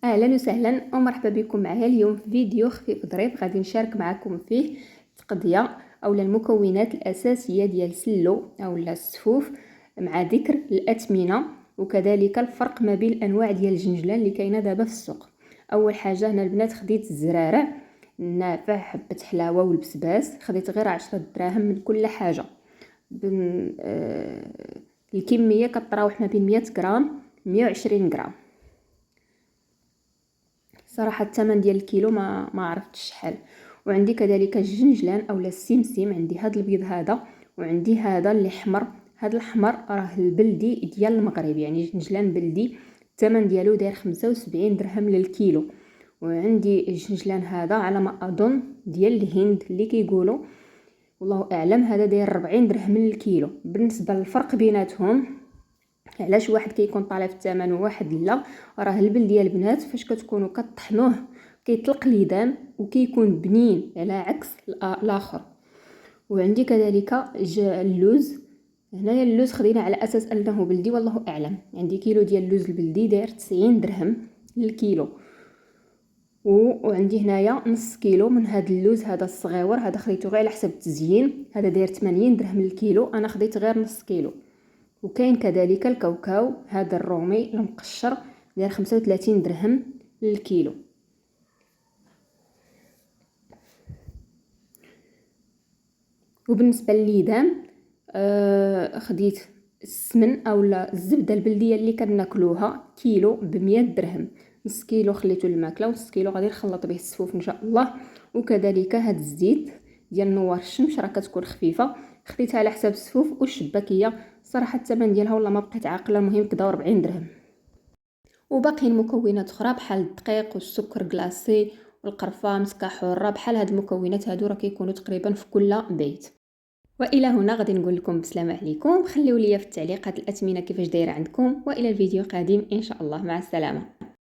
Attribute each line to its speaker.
Speaker 1: اهلا وسهلا ومرحبا بكم معايا اليوم في فيديو خفيف ظريف غادي نشارك معكم فيه تقضيه اولا المكونات الاساسيه ديال سلو اولا السفوف مع ذكر الاثمنه وكذلك الفرق ما بين الانواع ديال الجنجلان اللي كاينه دابا في السوق. اول حاجه هنا البنات خديت الزرارع النافع حبه حلاوه والبسباس، خديت غير 10 دراهم من كل حاجه. الكميه كتراوح ما بين 100 غرام 120 غرام. صراحه الثمن ديال الكيلو ما عرفتش شحال. وعندي كذلك الجنجلان اولا السمسم، عندي هذا البيض هذا وعندي هذا اللي احمر. هذا الاحمر راه البلدي ديال المغرب، يعني جنجلان بلدي، الثمن ديالو داير 75 درهم للكيلو. وعندي الجنجلان هذا على ما اظن ديال الهند اللي كيقولوا، والله اعلم، هذا داير 40 درهم للكيلو. بالنسبه للفرق بيناتهم علاش واحد كيكون طالع في الثمن وواحد لا، راه البل ديال البنات فاش كتكونوا كطحنوه كيطلق ليدان وكيكون بنين على عكس الاخر. وعندي كذلك اللوز. هنايا اللوز خدينا على اساس انه بلدي، والله اعلم. عندي كيلو ديال اللوز البلدي داير 90 درهم للكيلو. وعندي هنايا نص كيلو من هذا اللوز هذا الصغيور، هذا خديته غير على حسب التزيين، هذا داير 80 درهم للكيلو، انا خديت غير نص كيلو. وكاين كذلك الكاوكاو هذا الرومي المقشر داير 35 درهم للكيلو. وبالنسبه لليدان خديت السمن اولا الزبده البلديه اللي كناكلوها كيلو ب100 درهم. نص كيلو خليته للماكله ونص كيلو غادي نخلط به السفوف ان شاء الله. وكذلك هذا الزيت ديال نوار الشمس راه كتكون خفيفه، خديتها على حساب السفوف والشباكيه. صراحه الثمن ديالها والله ما بقيت عاقله، المهم كدا 40 درهم. وباقي مكونات اخرى بحال الدقيق والسكر كلاصي والقرفه مسكه حره، بحال هاد المكونات هادو راه كيكونوا تقريبا في كل بيت. والى هنا غادي نقول لكم بسلامه عليكم، خليوا لي في التعليقات الاثمنه كيفاش دايره عندكم، والى الفيديو قادم ان شاء الله، مع السلامه.